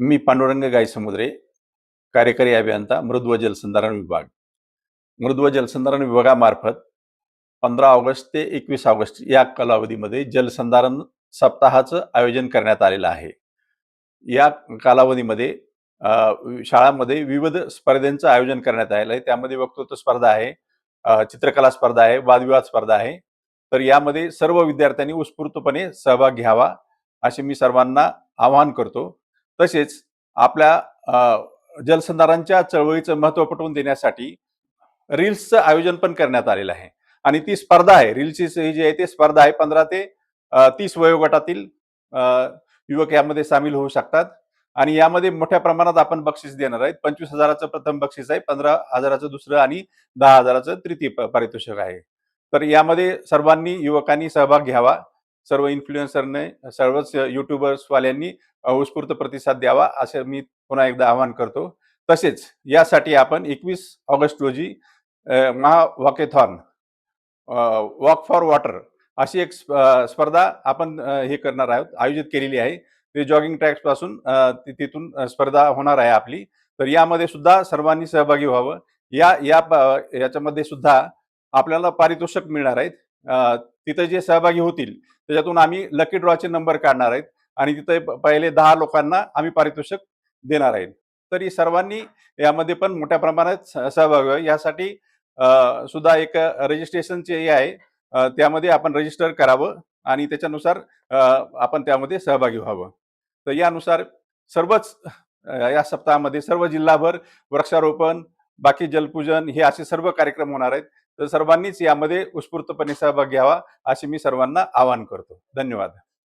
मी पांडुरंग गायसमुद्रे, कार्यकारी अभियंता मृद व जलसंधारण विभाग. मृद व जलसंधारण विभागामार्फत 15 ऑगस्ट ते 21 ऑगस्ट या कालावधीमध्ये जलसंधारण सप्ताहाचं आयोजन करण्यात आलेलं आहे. या कालावधीमध्ये शाळांमध्ये विविध स्पर्धांचं आयोजन करण्यात आलेलं आहे. त्यामध्ये वक्तृत्व स्पर्धा आहे, चित्रकला स्पर्धा आहे, वादविवाद स्पर्धा आहे. तर यामध्ये सर्व विद्यार्थ्यांनी उत्स्फूर्तपणे सहभाग घ्यावा असे मी सर्वांना आवाहन करतो. तसेच आपल्या जलसंधारणच्या चळवळीचं महत्त्व पटवून देण्यासाठी रील्सचं आयोजन पण करण्यात आलेलं आहे आणि ती स्पर्धा आहे रील्सची जी आहे ती स्पर्धा आहे 15 ते 30 वयोगटातील युवक यामध्ये सामील होऊ शकतात आणि यामध्ये मोठ्या प्रमाणात आपण बक्षीस देणार आहेत. 25,000चं प्रथम बक्षीस आहे, 15,000चं दुसरं आणि 10,000चं तृतीय पारितोषिक आहे. तर यामध्ये सर्वांनी युवकांनी सहभाग घ्यावा. सर्व इन्फ्लुएन्सरने सर्वच युट्यूबर्सवाल्यांनी उत्स्फूर्त प्रतिसाद द्यावा असे मी पुन्हा एकदा आवाहन करतो. तसेच यासाठी आपण 21 ऑगस्ट रोजी महा वॉकेथॉन वॉक फॉर वॉटर अशी एक स्पर्धा आपण हे करणार आहोत, आयोजित केलेली आहे. ते जॉगिंग ट्रॅक्स पासून तिथून स्पर्धा होणार आहे आपली. तर यामध्ये सुद्धा सर्वांनी सहभागी व्हावं. याच्यामध्ये सुद्धा आपल्याला पारितोषिक मिळणार आहेत. तिथे जे सहभागी होतील त्याच्यातून आम्ही लकी ड्रॉचे नंबर काढणार आहेत आणि तिथे पहिले 10 लोकांना आम्ही पारितोषिक देणार आहेत. तरी सर्वांनी यामध्ये पण मोठ्या प्रमाणात सहभागी व्हावे यासाठी सुद्धा एक रजिस्ट्रेशनचे हे आहे, त्यामध्ये आपण रजिस्टर करावं आणि त्याच्यानुसार आपण त्यामध्ये सहभागी व्हावं. तर यानुसार सर्वच या सप्ताहामध्ये सर्व जिल्हाभर वृक्षारोपण, बाकी जलपूजन हे असे सर्व कार्यक्रम होणार आहेत. तर सर्वांनीच यामध्ये उत्स्फूर्तपणे सहभाग घ्यावा असे मी सर्वांना आवाहन करतो. धन्यवाद.